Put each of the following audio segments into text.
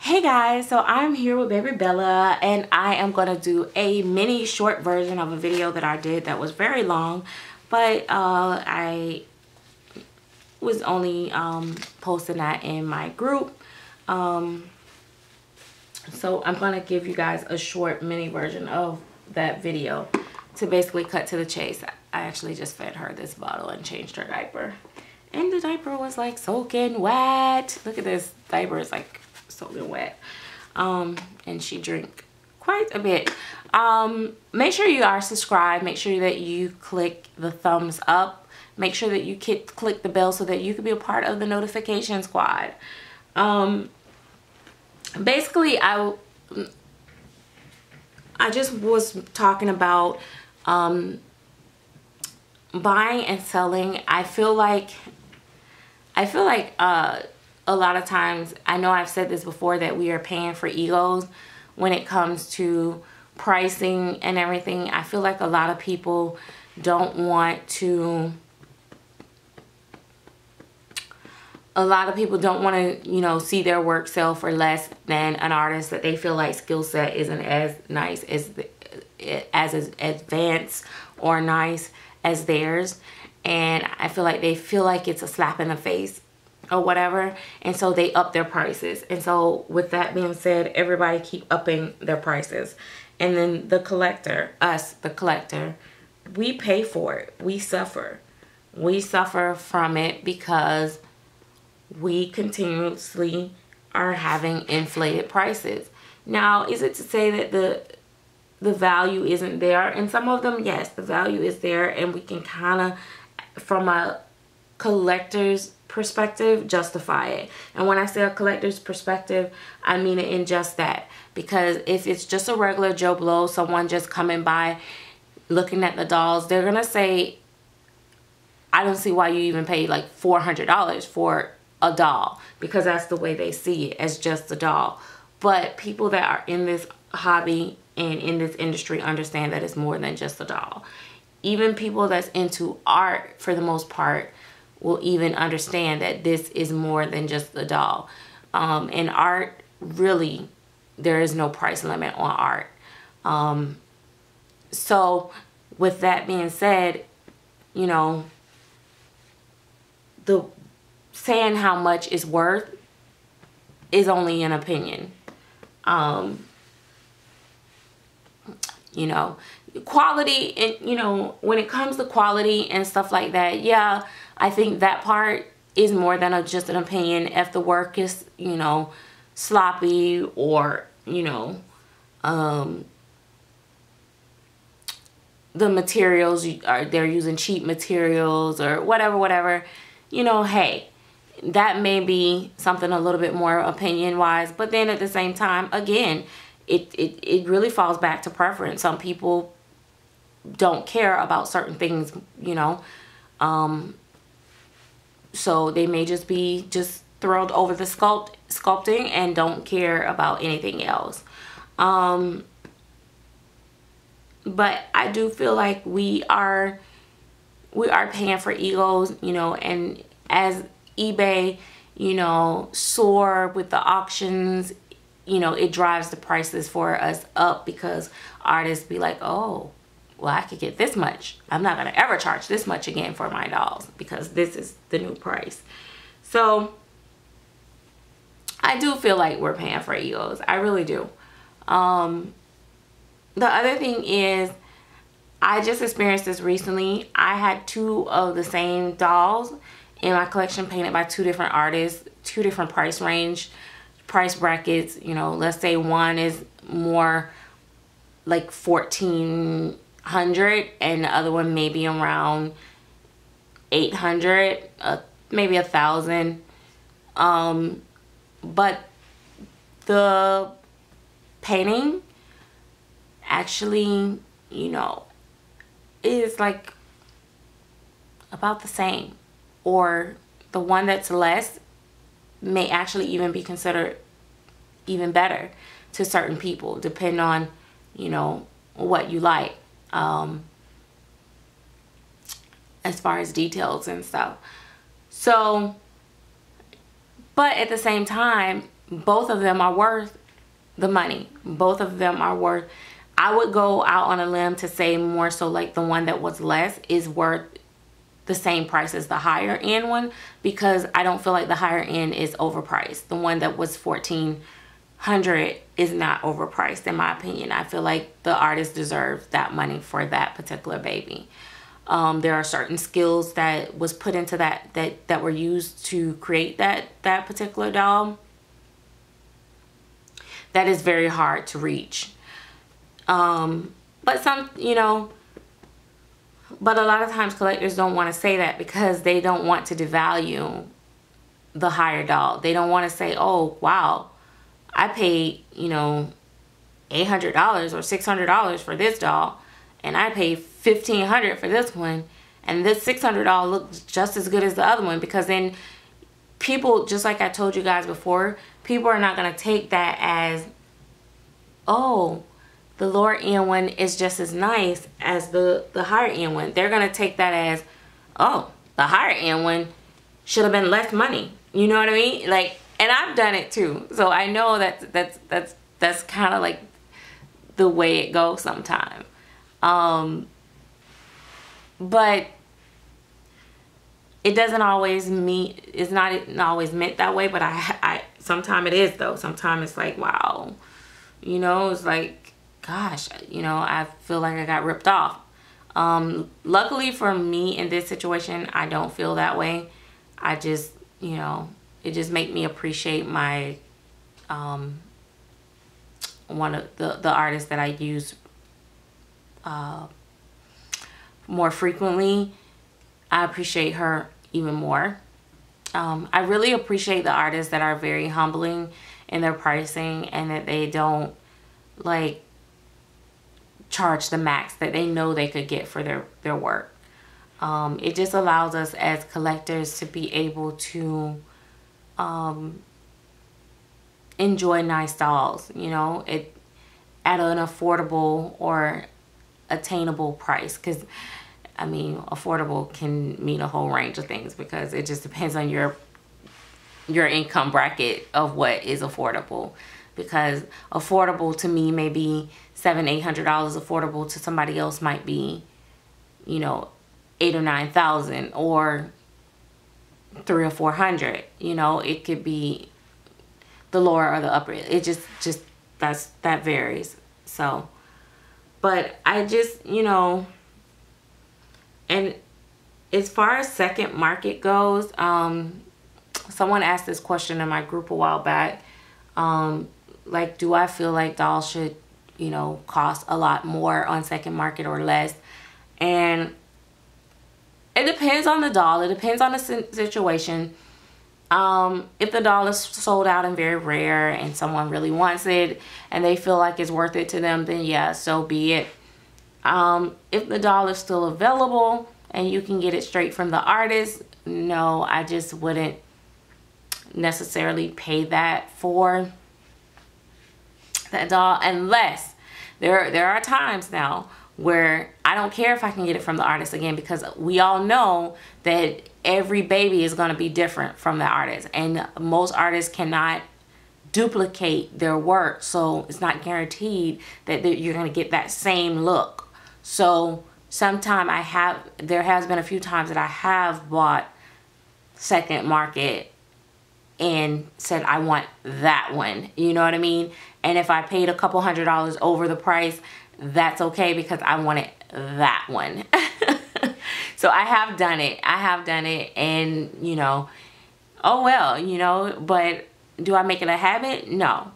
Hey guys, so I'm here with baby Bella and I am going to do a mini short version of a video that I did that was very long, but I was only posting that in my group. So I'm going to give you guys a short mini version of that video to basically cut to the chase. I actually just fed her this bottle and changed her diaper. And the diaper was like soaking wet. Look at this, diaper is like soaking wet. And she drank quite a bit. Make sure you are subscribed. Make sure that you click the thumbs up. Make sure that you click the bell so that you can be a part of the notification squad. Basically, I just was talking about buying and selling. I feel like a lot of times, I know I've said this before, that we are paying for egos when it comes to pricing and everything. I feel like a lot of people don't want to, you know, see their work sell for less than an artist that they feel like skill set isn't as nice as advanced or nice as theirs. And I feel like they feel like it's a slap in the face or whatever, and so they up their prices. And so with that being said, everybody keep upping their prices, and then the collector, us, the collector, we pay for it. We suffer from it because we continuously are having inflated prices. Now, is it to say that the value isn't there? And some of them, yes, the value is there, and we can kind of, from a collector's perspective, justify it. And when I say a collector's perspective, I mean it in just that. Because if it's just a regular Joe Blow, someone just coming by looking at the dolls, they're gonna say, I don't see why you even paid like $400 for a doll, because that's the way they see it, as just a doll. But people that are in this hobby and in this industry understand that it's more than just a doll. Even people that's into art, for the most part, will even understand that this is more than just a doll. In art, really, there is no price limit on art. So with that being said, you know, the saying how much is worth is only an opinion. You know, quality, and you know, when it comes to quality and stuff like that, yeah, I think that part is more than just an opinion. If the work is, you know, sloppy, or you know, the materials they're using cheap materials or whatever, you know, hey, that may be something a little bit more opinion wise. But then at the same time, again, it really falls back to preference. Some people don't care about certain things, you know, so they may just be thrilled over the sculpting and don't care about anything else. But I do feel like we are paying for egos, you know, and as eBay, you know, soar with the auctions, you know, it drives the prices for us up, because artists be like, oh, well, I could get this much. I'm not going to ever charge this much again for my dolls, because this is the new price. So I do feel like we're paying for egos. I really do. The other thing is, I just experienced this recently. I had two of the same dolls in my collection painted by two different artists, two different price brackets. You know, let's say one is more like $1,400 and the other one maybe around $800, maybe $1,000. But the painting actually, you know, is like about the same, or the one that's less may actually even be considered even better to certain people, depending on, you know, what you like, as far as details and stuff. So, but at the same time, both of them are worth the money. Both of them are worth, I would go out on a limb to say more so like the one that was less is worth the same price as the higher end one, because I don't feel like the higher end is overpriced. The one that was $1,400 is not overpriced in my opinion. I feel like the artist deserves that money for that particular baby. There are certain skills that was put into that were used to create that particular doll that is very hard to reach. But some, you know, but a lot of times collectors don't want to say that because they don't want to devalue the higher doll. They don't want to say, oh, wow, I paid, you know, $800 or $600 for this doll, and I paid $1,500 for this one, and this $600 doll looks just as good as the other one. Because then people, just like I told you guys before, people are not going to take that as, oh, the lower end one is just as nice as the higher end one. They're going to take that as, oh, the higher end one should have been less money. You know what I mean? Like, and I've done it too. So I know that's kind of like the way it goes sometimes. But it doesn't always mean, it's not always meant that way, but I sometimes it is though. Sometimes it's like, wow, you know, it's like, gosh, you know, I feel like I got ripped off. Luckily for me in this situation, I don't feel that way. I just, you know, it just makes me appreciate my, one of the artists that I use more frequently. I appreciate her even more. I really appreciate the artists that are very humbling in their pricing and that they don't like charge the max that they know they could get for their work. It just allows us as collectors to be able to enjoy nice dolls, you know, at an affordable or attainable price. Because I mean, affordable can mean a whole range of things, because it just depends on your income bracket of what is affordable. Because affordable to me may be $700-800. Affordable to somebody else might be, you know, $8,000 or $9,000 or $300 or $400. You know, it could be the lower or the upper. It just that varies. So, but I just, you know, and as far as SecondMarket goes, someone asked this question in my group a while back. Like, do I feel like dolls should, you know, cost a lot more on SecondMarket or less? And it depends on the doll. It depends on the situation. If the doll is sold out and very rare and someone really wants it and they feel like it's worth it to them, then yeah, so be it. If the doll is still available and you can get it straight from the artist, no, I just wouldn't necessarily pay that for that doll, unless there are times now where I don't care if I can get it from the artist again, because we all know that every baby is going to be different from the artist, and most artists cannot duplicate their work, so it's not guaranteed that you're going to get that same look. So sometime there has been a few times that I have bought SecondMarket and said I want that one, you know what I mean? And if I paid a couple $100 over the price, that's okay, because I wanted that one. So I have done it. And you know, oh well, you know. But do I make it a habit? No.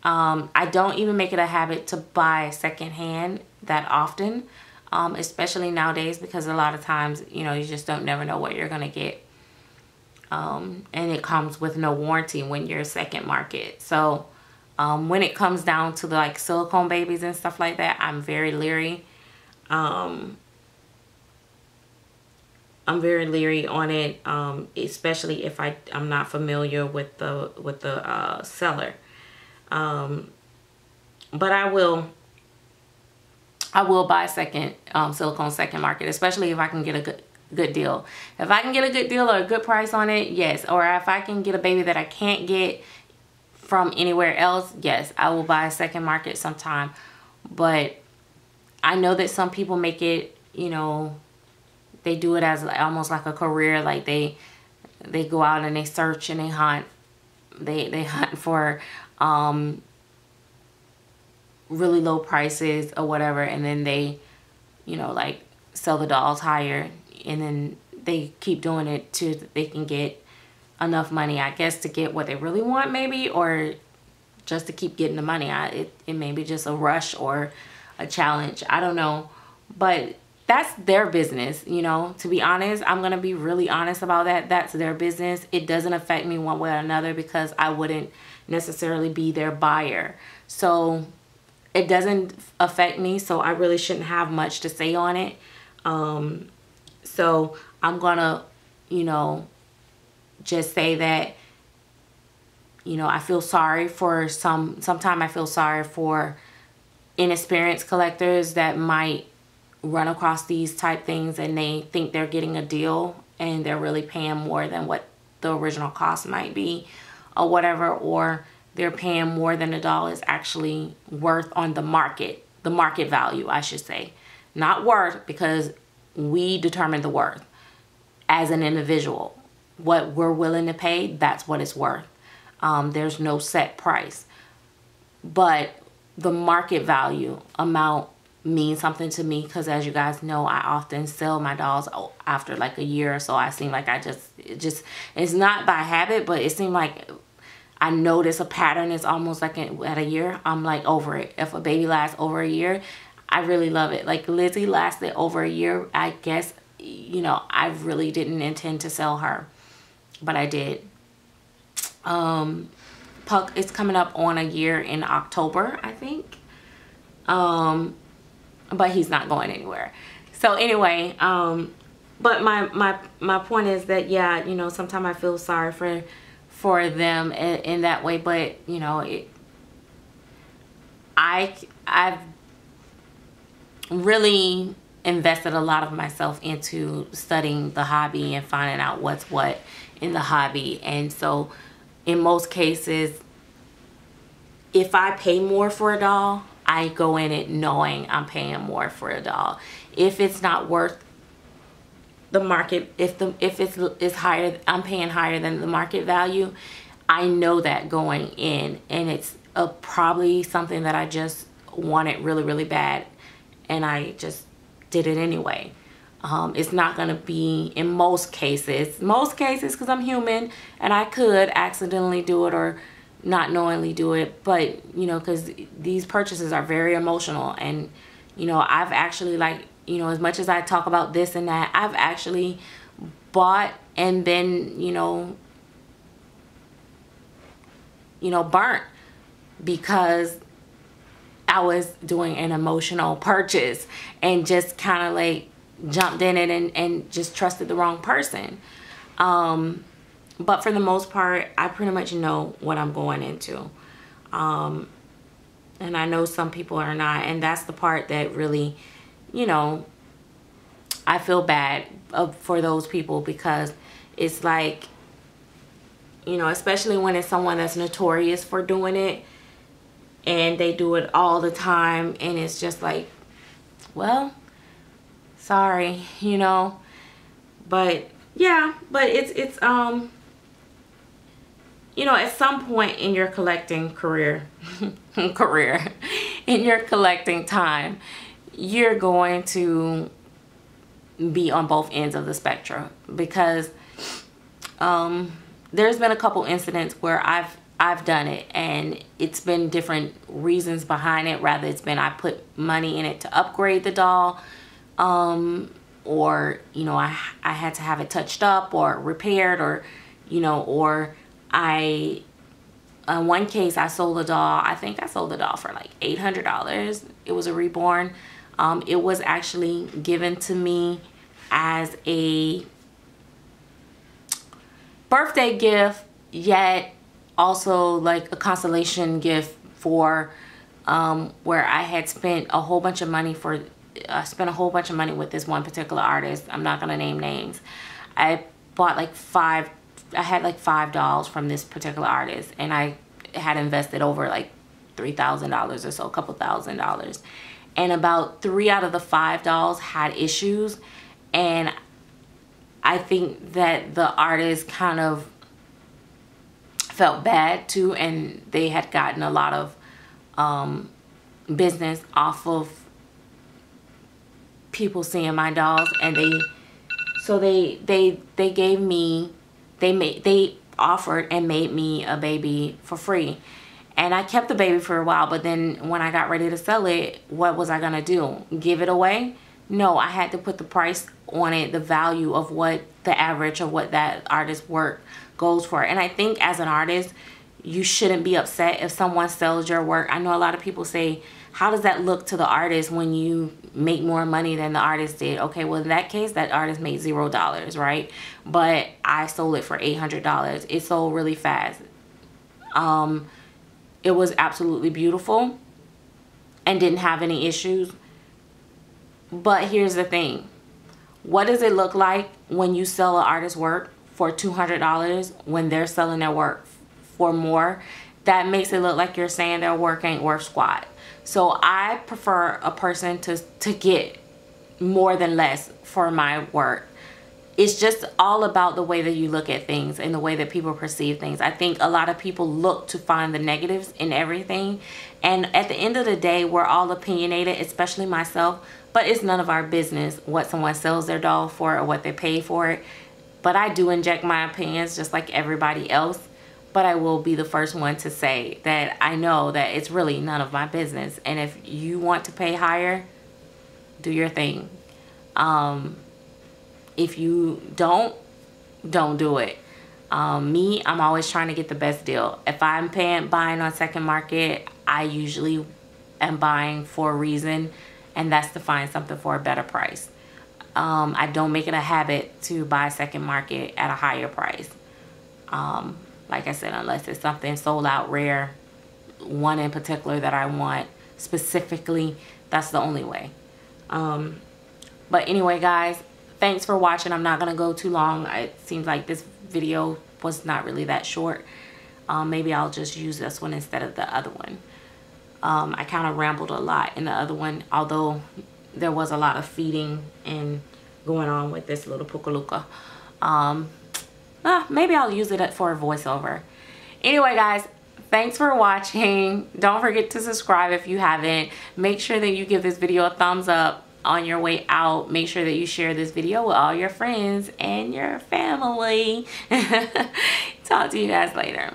I don't even make it a habit to buy secondhand that often, especially nowadays, because a lot of times, you know, you just never know what you're gonna get. And it comes with no warranty when you're SecondMarket. So when it comes down to the like silicone babies and stuff like that, I'm very leery. I'm very leery on it, especially if I'm not familiar with the seller. But I will buy silicone SecondMarket, especially if I can get a good deal. If I can get a good deal or a good price on it, yes. Or if I can get a baby that I can't get from anywhere else, yes, I will buy a SecondMarket sometime. But I know that some people make it, you know, they do it as almost like a career. Like they go out and they search and they hunt. They hunt for really low prices or whatever, and then they, you know, like sell the dolls higher, and then they keep doing it till they can get enough money, I guess, to get what they really want, maybe, or just to keep getting the money. It may be just a rush or a challenge, I don't know, but that's their business, you know. To be honest, I'm gonna be really honest about that. That's their business. It doesn't affect me one way or another, because I wouldn't necessarily be their buyer, so it doesn't affect me, so I really shouldn't have much to say on it. So I'm gonna, you know, just say that, you know, I feel sorry for sometimes I feel sorry for inexperienced collectors that might run across these type things and they think they're getting a deal and they're really paying more than what the original cost might be or whatever, or they're paying more than the doll is actually worth on the market value, I should say. Not worth, because we determine the worth as an individual. What we're willing to pay, that's what it's worth. There's no set price. But the market value amount means something to me, because as you guys know, I often sell my dolls after like a year or so. I seem like it's not by habit, but it seemed like I notice a pattern is almost like at a year, I'm like over it. If a baby lasts over a year, I really love it. Like Lizzie lasted over a year. I guess, you know, I really didn't intend to sell her, but I did. Puck is coming up on a year in October, I think. But he's not going anywhere. So anyway, but my point is that, yeah, you know, sometimes I feel sorry for them in that way, but you know, I've really invested a lot of myself into studying the hobby and finding out what's what in the hobby. And so in most cases, if I pay more for a doll, I go in it knowing I'm paying more for a doll. If it's not worth the market, if it's higher, I'm paying higher than the market value, I know that going in, and it's probably something that I just wanted really, really bad, and I just did it anyway. It's not gonna be, in most cases, because I'm human and I could accidentally do it or not knowingly do it, but you know, because these purchases are very emotional, and you know, I've actually, like, you know, as much as I talk about this and that, I've actually bought and then, you know, burnt because I was doing an emotional purchase and just kind of like jumped in it and just trusted the wrong person. But for the most part, I pretty much know what I'm going into. And I know some people are not, and that's the part that really, you know, I feel bad for those people, because it's like, you know, especially when it's someone that's notorious for doing it and they do it all the time, and it's just like, well, sorry, you know. But yeah, but it's you know, at some point in your collecting career in your collecting time, you're going to be on both ends of the spectrum, because there's been a couple incidents where I've done it, and it's been different reasons behind it. Rather, it's been I put money in it to upgrade the doll, or you know, I had to have it touched up or repaired, or you know, or in one case I sold a doll. I think I sold the doll for like $800. It was a reborn. It was actually given to me as a birthday gift, yet also like a consolation gift for where I had spent a whole bunch of money with this one particular artist. I'm not gonna name names. I had like 5 dolls from this particular artist, and I had invested over like $3,000 or so, a couple $1,000s. And about 3 out of the 5 dolls had issues. And I think that the artist kind of felt bad too, and they had gotten a lot of business off of people seeing my dolls. And they gave me, they offered and made me a baby for free. And I kept the baby for a while, but then when I got ready to sell it, what was I gonna do? Give it away? No, I had to put the price on it, the value of what the average of what that artist's work goes for. And I think as an artist, you shouldn't be upset if someone sells your work. I know a lot of people say, how does that look to the artist when you make more money than the artist did? Okay, well in that case, that artist made $0, right? But I sold it for $800. It sold really fast. It was absolutely beautiful and didn't have any issues. But here's the thing. What does it look like when you sell an artist's work for $200 when they're selling their work for more? That makes it look like you're saying their work ain't worth squat. So I prefer a person to get more than less for my work. It's just all about the way that you look at things and the way that people perceive things. I think a lot of people look to find the negatives in everything. And at the end of the day, we're all opinionated, especially myself. But it's none of our business what someone sells their doll for or what they pay for it. But I do inject my opinions just like everybody else. But I will be the first one to say that I know that it's really none of my business. And if you want to pay higher, do your thing. If you don't do it. Me, I'm always trying to get the best deal. If I'm buying on SecondMarket, I usually am buying for a reason, and that's to find something for a better price. I don't make it a habit to buy SecondMarket at a higher price. Like I said, unless it's something sold out rare, one in particular that I want specifically, that's the only way. But anyway, guys, thanks for watching. I'm not going to go too long. It seems like this video was not really that short. Maybe I'll just use this one instead of the other one. I kind of rambled a lot in the other one, although there was a lot of feeding and going on with this little pukaluka. Maybe I'll use it for a voiceover. Anyway, guys, thanks for watching. Don't forget to subscribe if you haven't. Make sure that you give this video a thumbs up on your way out. Make sure that you share this video with all your friends and your family. Talk to you guys later.